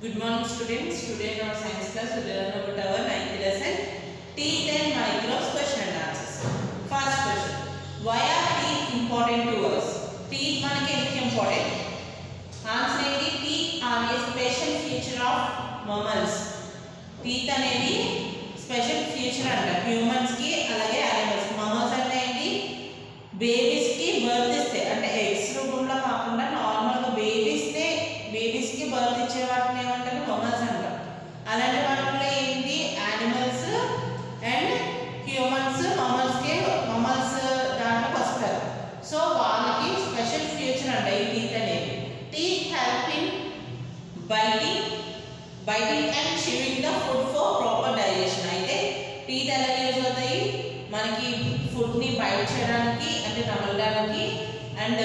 Good morning students. Today in our science class we will learn about our 9th lesson teeth and microbes question and answers. First question. Why are teeth important to us? Teeth manaki enduku important? Answer ఏంటి? Teeth are a special feature of mammals. Teeth అనేది special feature అంట humans కి అలాగే animals కి. Mammals అంటే ఏంటి? Babies కి birth ఇస్తాయి అంటే ఎగ్స్ రూపంలో కాకుండా నార్మల్ గా బేబీస్ కి బర్త్ ఇచ్చే వాటిని ఏమంటారు? మమ్మల్స్ అంటారు. అలాంటి వాటిలో ఏంటి? యానిమల్స్ అండ్ హ్యూమన్స్ మమ్మల్స్ దాంట్లోకి వస్తారు. సో వాళ్ళకి స్పెషల్ ఫీచర్ అంట ఈ టీత్ అనేది. Teeth help in biting and chewing the food for proper digestion. అయితే టీత్ ఎలా యూజ్ అవుతాయి? మనకి ఫుడ్ ని బైట్ చేయడానికి అంటే నమలడానికి అండ్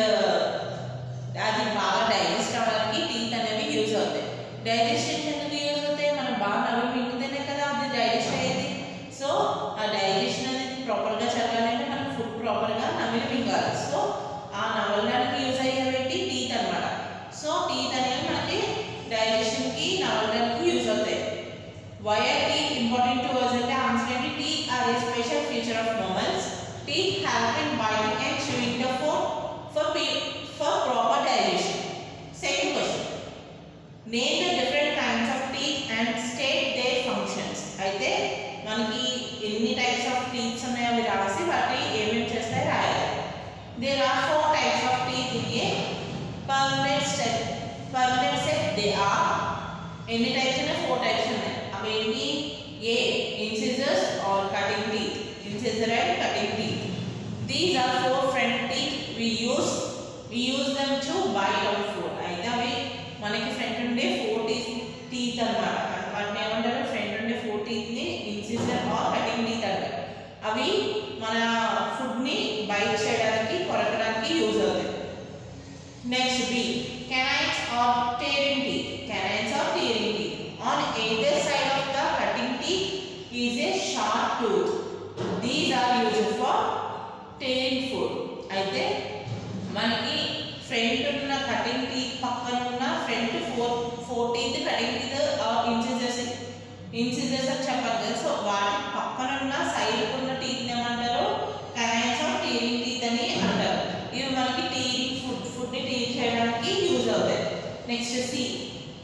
అది బాగా డైజెస్ట్ అవ్వడానికి టీత్ అనేవి యూజ్ అవుతాయి. డైజెషన్ ఎందుకు యూజ్ అవుతాయి? మనం బాగా నమిలి మింగితేనే కదా అది డైజెస్ట్ అయ్యేది. సో ఆ డైజెషన్ అనేది ప్రాపర్గా జరగాలంటే మనం ఫుడ్ ప్రాపర్గా నమిలి మింగాలి. సో ఆ నమలడానికి యూజ్ అయ్యేవి టీత్ అన్నమాట. సో టీత్ అనేవి మనకి డైజెషన్ కి నమలడానికి యూజ్ అవుతాయి. Why are teeth important to us? అంటే ఆన్సర్ ఏంటి? Teeth are a special feature of mammals. Teeth help in biting and chewing the food for proper digestion. Second question. Name the different kinds of teeth and state their functions. అయితే మనకి ఎన్ని types of teeths ఉన్నాయో అవి రాసి వాటి ఏమేమి చేస్తాయి రాయాలి. There are 4 types of teeth in a permanent set. They are ఎన్ని టైప్స్ ఉన్నాయి? 4 టైప్స్ ఉన్నాయి. అవి ఏంటి? A. Incisors or cutting teeth. Incisor and cutting teeth. These are 4 front teeth. We use them to bite our food. అయితే అవి మనకి front ఉండే 4 teeth అన్నమాట. వాటిని ఏమంటారు? ఫ్రంట్ ఉండే 4 teeth ని ఇన్సిజర్ ఆర్ కటింగ్ టీత్ అంటారు. అవి మన ఫుడ్ ని బైట్ చేయడానికి కొరకడానికి యూజ్ అవుతాయి. Next B. Canines or tearing teeth. Canines or tearing teeth. On either side of the cutting teeth is a sharp tooth. These are used for tearing food. అయితే మనకి front ఉన్న cutting teeth పక్కన ఉన్న front 4 teeth cutting teeth are incisors అని చెప్పారు కదా. So వాటి పక్కన ఉన్న సైడ్ ఉన్న టీత్ ఏమంటారు? కనైన్స్ ఆర్ టీరింగ్ టీత్ అని అంటారు. ఇవి మనకి టీరింగ్ ఫుడ్ ని టీర్ చేయడానికి యూజ్ అవుతాయి. Next C.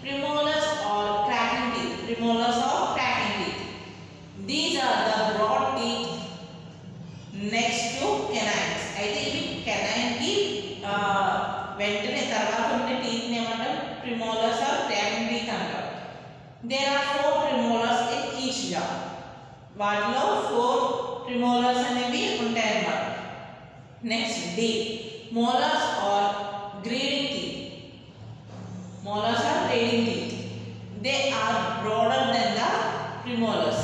Premolars or cracking teeth. Premolars or cracking teeth. These are the broad teeth next to canines. అయితే ఇవి canine కి వెంటనే తర్వాత ఉండే టీత్ ని ఏమంటారు? Premolars or cracking teeth అంటారు. There are 4 premolars in each jaw. వాటిలో 4 premolars అనేవి ఉంటాయి అన్నమాట. Next D. Molars or grading teeth. Molars are grading teeth. They are broader than the premolars.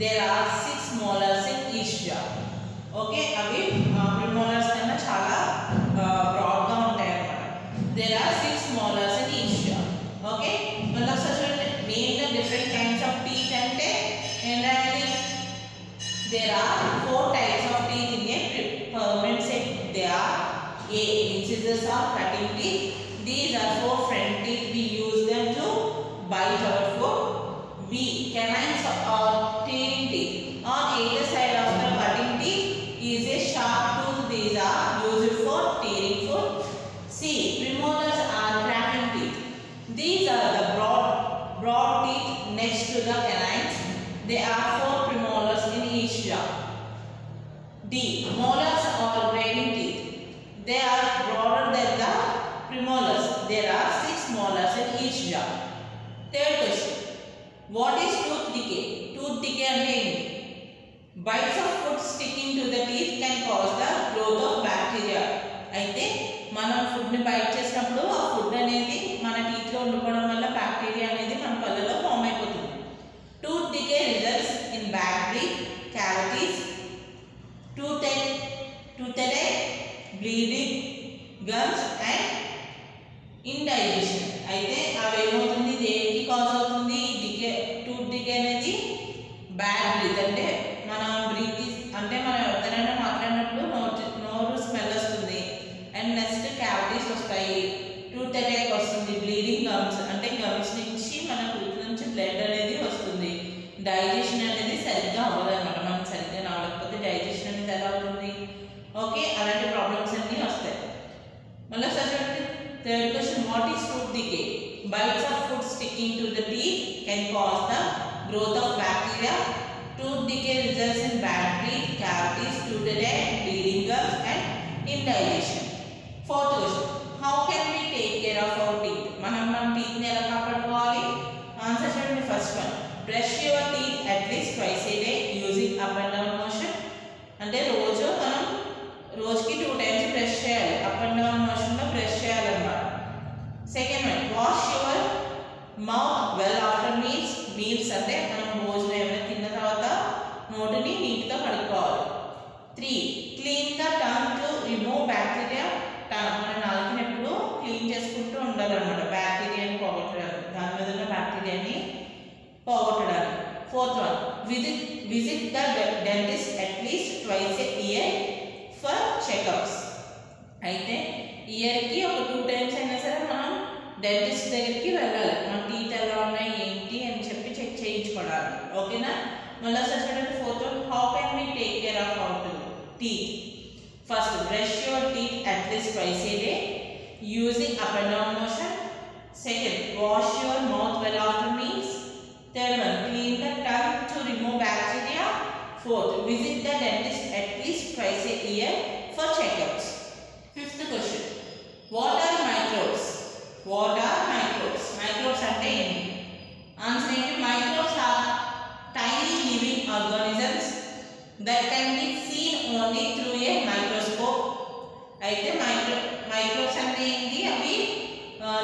There are 6 molars in each jaw. Okay, అవి premolars కన్నా చాలా broad గా ఉంటాయి అన్నమాట. There are 6 molars in each jaw. Okay, మళ్ళీ ఒకసారి చూడండి. Name the different kinds of teeth అంటే ఏంటంటే there are 4 types of teeth in a permanent set. They are A. Incisors or cutting teeth. These are 4 front teeth. We use them to bite our food. B. Canines or tearing teeth. On either side of the cutting teeth is a sharp tooth. These are used for tearing food. C. Premolars are cracking teeth. These are the broad teeth next to the canines. There are 4 premolars in each jaw. D. Molars or grading teeth. They are broader than the premolars. There are 6 molars in each jaw. Third question. What is tooth decay? Tooth decay అంటే ఏంటి? Bites of food sticking to the teeth can cause the growth of bacteria. అయితే మనం food ని byte చేసినప్పుడు ఆ food అనేది మన teeth లో ఉండిపోవడం వల్ల బ్యాక్టీరియా అనేది మన పళ్ళలో ఫామ్ అయిపోతుంది. Tooth decay results in bad breath, cavities, toothache, bleeding, gums and indigestion. అయితే అవి ఏమవుతుంది? దేనికి కాజ్ అవుతుంది? టూత్ డికే అనేది బ్యాడ్ బ్రీత్ అంటే మనం ఎవరితోనైనా మాట్లాడినప్పుడు నోరు స్మెల్ వస్తుంది అండ్ నెక్స్ట్ క్యావిటీస్ వస్తాయి, టూత్ అటాక్ వస్తుంది, బ్లీడింగ్ గమ్స్ అంటే గమ్స్ నుంచి మన bites of food sticking to the teeth can cause the growth of bacteria. Tooth decay results in bad teeth, cavities, toothache, bleeding gums and indigestion. Fourth question, how can we take care of our teeth? మనం teeth ని ఎలా కాపాడుకోవాలి? Answer చూడండి. First one, brush your teeth at least twice a day using up and down motion. అంటే రోజుకి 2 times brush చేయాలి, up and down motion లో brush చేయాలన్నమాట. Second one, wash your mouth well after meals అంటే మనం భోజనం ఏమైనా తిన్న తర్వాత నోటిని నీట్గా కడుక్కోవాలి. 3, clean the tongue to remove bacteria. మన నాలుకని ఎప్పుడు క్లీన్ చేసుకుంటూ ఉండాలన్నమాట, బ్యాక్టీరియాని పోగొట్టడానికి, దాని మీద ఉన్న బ్యాక్టీరియాని పోగొట్టడానికి. Fourth one, visit the dentist at least twice A year for checkups. అయితే ఇయర్కి ఒక 2 టైమ్స్ అయినా సరే మనం డెంటిస్ట్ దగ్గరికి వెళ్ళాలి, మన టీత్ ఎలా ఉన్నాయి ఏంటి అని చెప్పి చెక్ చేయించుకోవడానికి. ఓకేనా? మళ్ళీ చూడండి. Fourth one, how can we take care of our teeth? First, brush your teeth at least twice a day using up and down motion. Second, wash your mouth well after meals. Third one, clean the tongue to remove bacteria. Fourth, visit the dentist at least twice a year for checkups. Fifth question, what are microbes? What are microbes? Microbes ante enti? Answer enti? Microbes are tiny living organisms that can be seen only through a microscope. Aithe microbes ante enti? Avi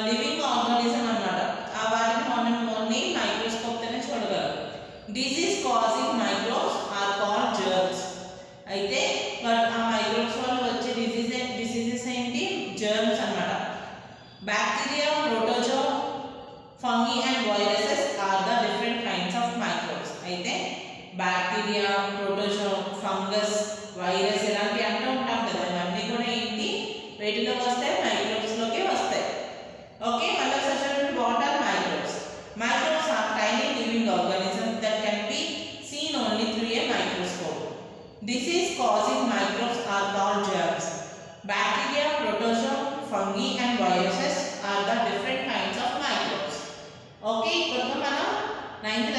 living organism annamata. Aa vaatini మనం only microscope tone చూడగలం. Disease causing microbes are called germs. అయితే but ఆ microbes వల్ల వచ్చే diseases ఏంటి? Germs అన్నమాట. Bacteria, protozoan, fungi and viruses are the different kinds of microbes. అయితే bacteria, protozoan, fungus, virus ఇలాంటివి అంటూ ఉంటాం కదా, ఇవన్నీ కూడా ఏంటి? వేటిలోకి వస్తాయి? మైక్రోబ్స్లోకి వస్తాయి. ఓకే, మళ్ళీ చూడండి. What are microbes? Microbes are tiny living organisms that can be seen only through a microscope. Disease causing microbes are called germs. Bacteria, protozoa, fungi and viruses are the different kinds of microbes. Okay, ఇప్పుడు మనం 9th